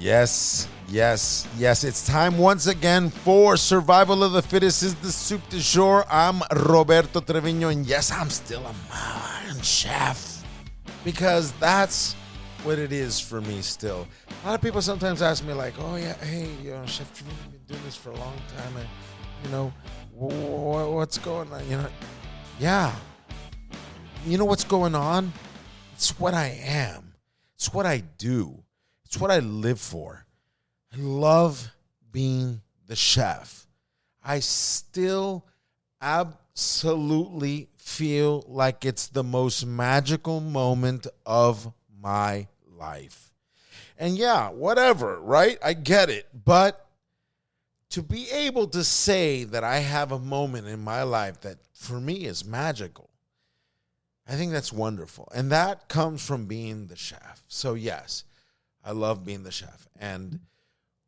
Yes, yes, yes. It's time once again for Survival of the Fittest is the soup du jour. I'm Roberto Trevino, and yes, I'm still a modern chef because that's what it is for me still. A lot of people sometimes ask me like, oh yeah, hey, Chef Trevino, you've been doing this for a long time, and what's going on? Yeah. You know what's going on? It's what I am. It's what I do. It's what I live for. I love being the chef. I still absolutely feel like it's the most magical moment of my life. And yeah, whatever, right? I get it. But to be able to say that I have a moment in my life that for me is magical, I think that's wonderful. And that comes from being the chef. So yes, I love being the chef. And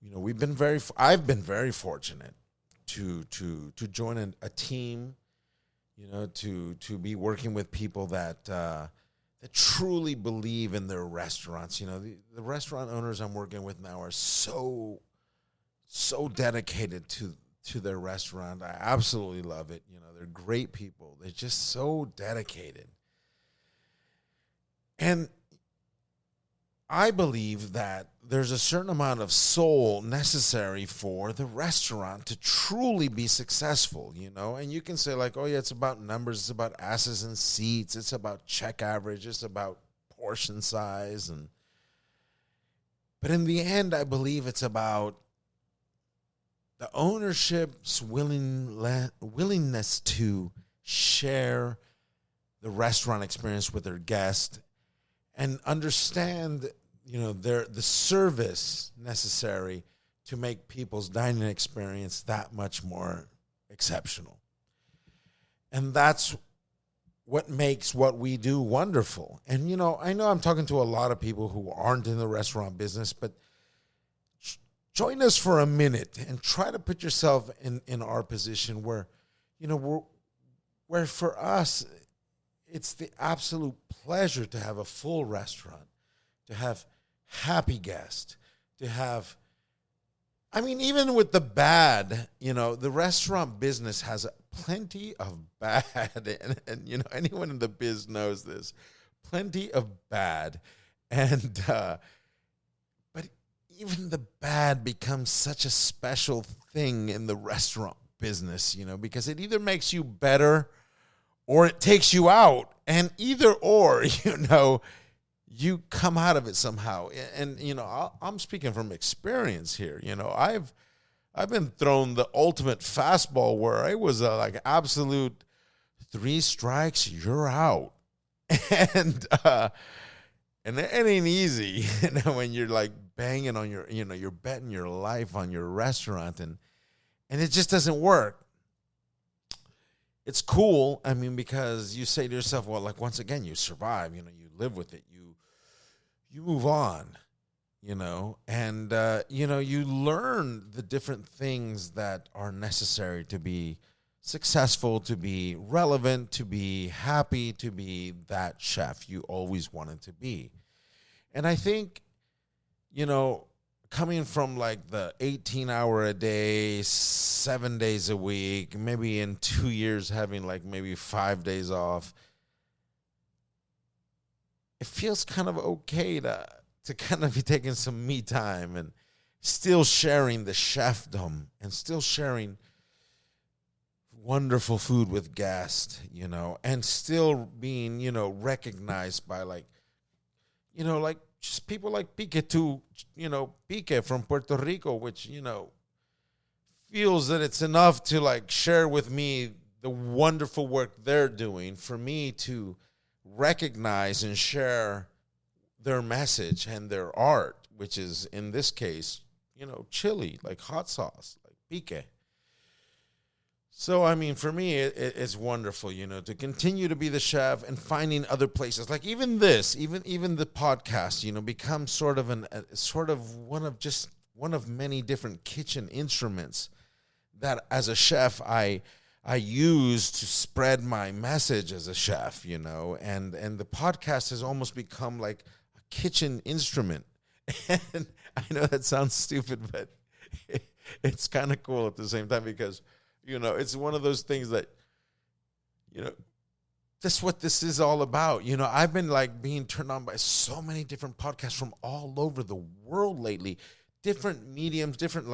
I've been very fortunate to join a team, to be working with people that truly believe in their restaurants. The restaurant owners I'm working with now are so dedicated to their restaurant. I absolutely love it. They're great people. They're just so dedicated. And I believe that there's a certain amount of soul necessary for the restaurant to truly be successful, And you can say like, oh yeah, it's about numbers, it's about asses and seats, it's about check average, it's about portion size. But in the end, I believe it's about the ownership's willingness to share the restaurant experience with their guest and understand, the service necessary to make people's dining experience that much more exceptional. And that's what makes what we do wonderful. And, I know I'm talking to a lot of people who aren't in the restaurant business, but join us for a minute and try to put yourself in our position where, where for us, it's the absolute pleasure to have a full restaurant, to have happy guests, to have, even with the bad, the restaurant business has plenty of bad, and anyone in the biz knows this, plenty of bad. And, but even the bad becomes such a special thing in the restaurant business, because it either makes you better or it takes you out, and either or, you come out of it somehow. And, I'm speaking from experience here. I've been thrown the ultimate fastball where it was like absolute 3 strikes, you're out. And it ain't easy, when you're like banging on your, you're betting your life on your restaurant and it just doesn't work. It's cool, because you say to yourself, well, like, once again, you survive, you live with it, you move on, and, you learn the different things that are necessary to be successful, to be relevant, to be happy, to be that chef you always wanted to be. And I think, coming from like the 18-hour a day, 7 days a week, maybe in 2 years having like maybe 5 days off, it feels kind of okay to kind of be taking some me time and still sharing the chefdom and still sharing wonderful food with guests, and still being, recognized by like just people like Pique too, Pique from Puerto Rico, which, feels that it's enough to like share with me the wonderful work they're doing for me to recognize and share their message and their art, which is in this case, chili, like hot sauce, like Pique. So, for me, it's wonderful, to continue to be the chef and finding other places. Like even this, even the podcast, becomes sort of one of many different kitchen instruments that as a chef I use to spread my message as a chef, and the podcast has almost become like a kitchen instrument. And I know that sounds stupid, but it's kind of cool at the same time because, it's one of those things that, you know, that's what this is all about. I've been like being turned on by so many different podcasts from all over the world lately, different mediums, different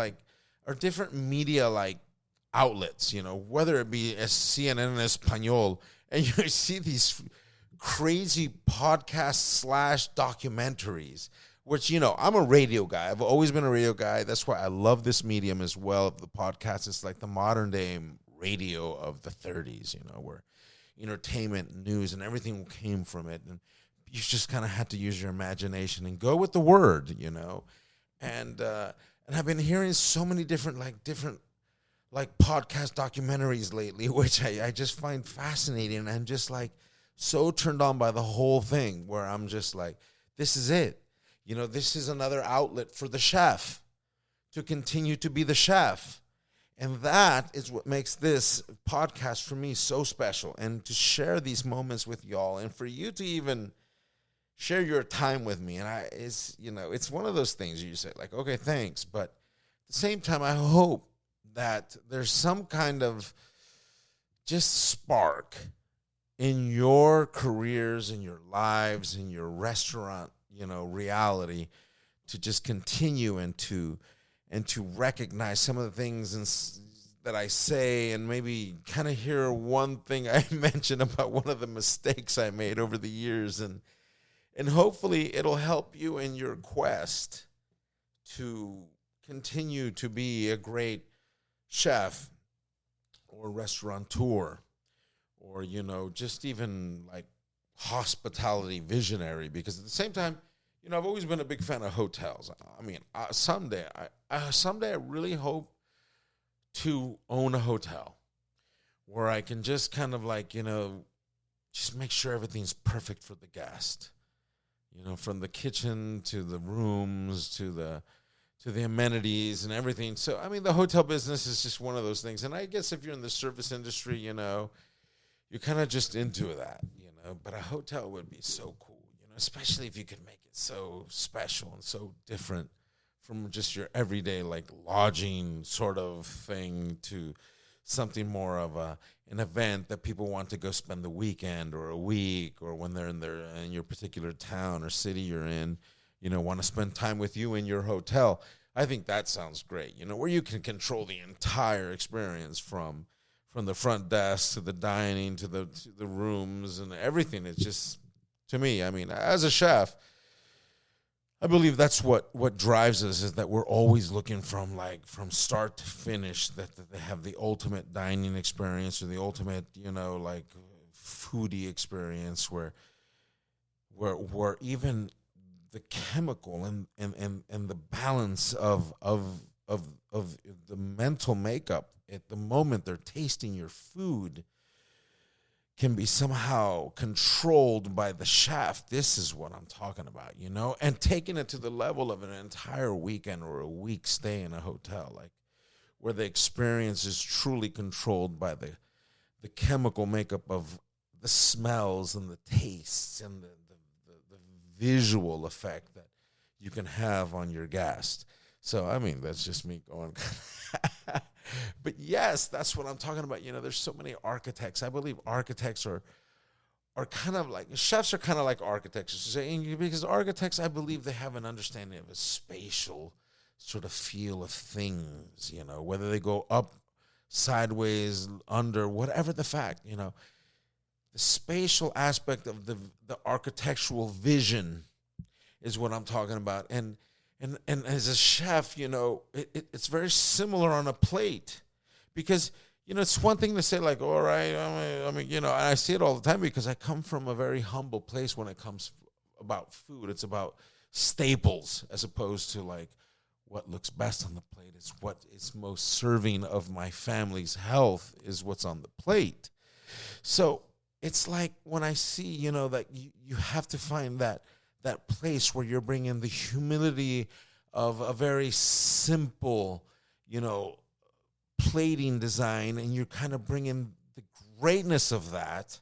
media like outlets, whether it be a CNN in Espanol, and you see these crazy podcasts / documentaries, which, I'm a radio guy. I've always been a radio guy. That's why I love this medium as well. The podcast is like the modern day radio of the 30s, where entertainment, news, and everything came from it. And you just kind of had to use your imagination and go with the word, And I've been hearing so many different podcast documentaries lately, which I just find fascinating. And I'm just like so turned on by the whole thing, where I'm just like, this is it. This is another outlet for the chef to continue to be the chef. And that is what makes this podcast for me so special. And to share these moments with y'all, and for you to even share your time with me. And it's one of those things you say like, okay, thanks. But at the same time, I hope that there's some kind of just spark in your careers, in your lives, in your restaurant, reality, to just continue and to recognize some of the things that I say, and maybe kind of hear one thing I mentioned about one of the mistakes I made over the years, and hopefully it'll help you in your quest to continue to be a great chef or restaurateur, or just even like hospitality visionary. Because at the same time, I've always been a big fan of hotels. I mean, someday I really hope to own a hotel where I can just kind of like, just make sure everything's perfect for the guest. From the kitchen to the rooms to the amenities and everything. So, I mean, the hotel business is just one of those things. And I guess if you're in the service industry, you're kind of just into that, But a hotel would be so cool, especially if you could make it so special and so different from just your everyday, like, lodging sort of thing to something more of an event that people want to go spend the weekend or a week, or when they're in your particular town or city you're in, want to spend time with you in your hotel. I think that sounds great, where you can control the entire experience from the front desk to the dining to the rooms and everything. It's just, to me, I mean, as a chef, I believe that's what drives us, is that we're always looking from start to finish, that they have the ultimate dining experience, or the ultimate, foodie experience, where even the chemical and the balance of the mental makeup at the moment they're tasting your food can be somehow controlled by the chef. This is what I'm talking about, and taking it to the level of an entire weekend or a week stay in a hotel, like where the experience is truly controlled by the chemical makeup of the smells and the tastes and the visual effect that you can have on your guest. So, I mean, that's just me going. But yes, that's what I'm talking about. There's so many architects. I believe architects are kind of like, chefs are kind of like architects. Because architects, I believe they have an understanding of a spatial sort of feel of things, whether they go up, sideways, under, whatever the fact, the spatial aspect of the architectural vision is what I'm talking about. And as a chef, it's very similar on a plate, because, it's one thing to say like, all right, I mean, and I see it all the time because I come from a very humble place when it comes about food. It's about staples, as opposed to like what looks best on the plate. It's what is most serving of my family's health is what's on the plate. So it's like when I see, that you have to find that place where you're bringing the humility of a very simple, plating design, and you're kind of bringing the greatness of that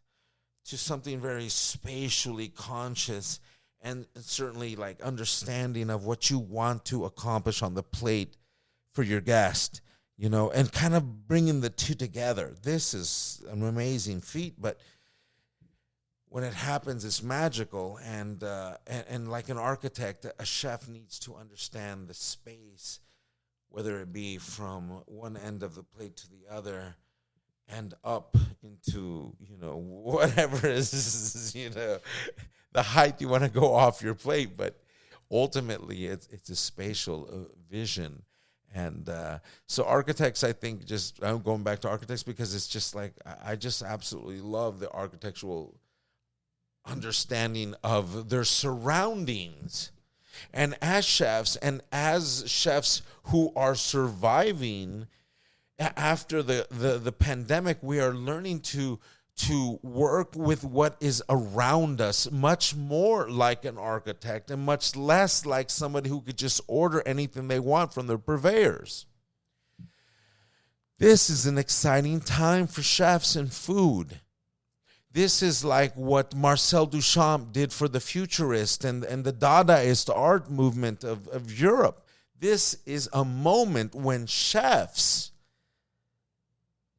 to something very spatially conscious and certainly like understanding of what you want to accomplish on the plate for your guest, and kind of bringing the two together. This is an amazing feat, but when it happens, it's magical. And like an architect, a chef needs to understand the space, whether it be from one end of the plate to the other and up into, whatever is, the height you want to go off your plate. But ultimately, it's a spatial vision. And so architects, I think, I'm going back to architects because it's just like, I just absolutely love the architectural understanding of their surroundings. And as chefs who are surviving after the pandemic, we are learning to work with what is around us much more like an architect and much less like somebody who could just order anything they want from their purveyors. This is an exciting time for chefs and food. This is like what Marcel Duchamp did for the futurist and the Dadaist art movement of Europe. This is a moment when chefs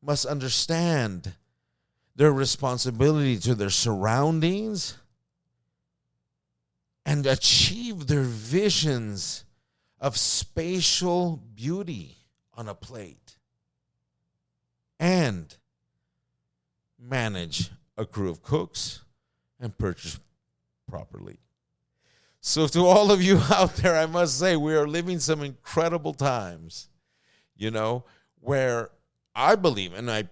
must understand their responsibility to their surroundings and achieve their visions of spatial beauty on a plate and manage a crew of cooks and purchase properly. So to all of you out there, I must say we are living some incredible times, where I believe, and I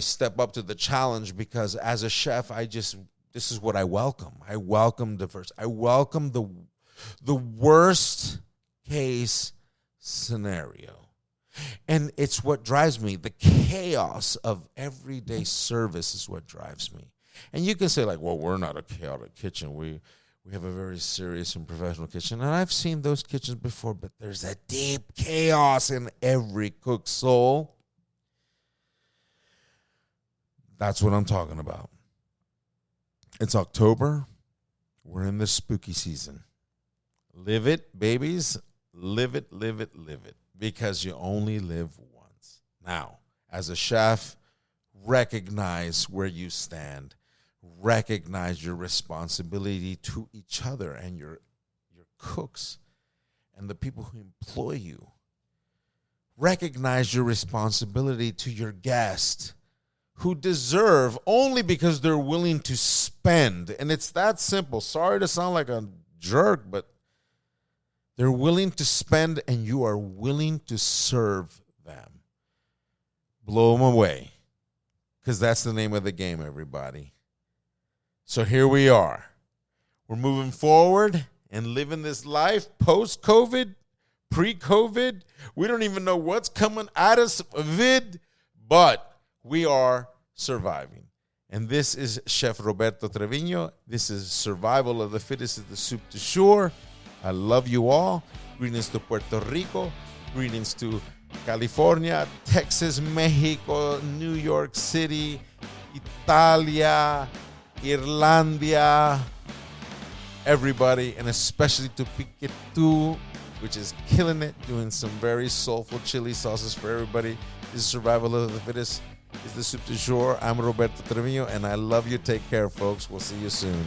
step up to the challenge because as a chef, this is what I welcome. I welcome diversity. I welcome the worst case scenario. And it's what drives me. The chaos of everyday service is what drives me. And you can say like, well, we're not a chaotic kitchen. We have a very serious and professional kitchen. And I've seen those kitchens before, but there's a deep chaos in every cook's soul. That's what I'm talking about. It's October. We're in the spooky season. Live it, babies. Live it, live it, live it. Because you only live once. Now, as a chef, recognize where you stand. Recognize your responsibility to each other and your cooks and the people who employ you. Recognize your responsibility to your guests who deserve only because they're willing to spend. And it's that simple. Sorry to sound like a jerk, but they're willing to spend and you are willing to serve them. Blow them away. Because that's the name of the game, everybody. So here we are. We're moving forward and living this life post-COVID, pre-COVID. We don't even know what's coming at us vid, but we are surviving. And this is Chef Roberto Trevino. This is Survival of the Fittest is the Soup du Jour. I love you all. Greetings to Puerto Rico. Greetings to California, Texas, Mexico, New York City, Italia, Irlandia, everybody, and especially to Piquetu, which is killing it, doing some very soulful chili sauces for everybody. This is Survival of the Fittest. It's the Soup du Jour. I'm Roberto Trevino, and I love you. Take care, folks. We'll see you soon.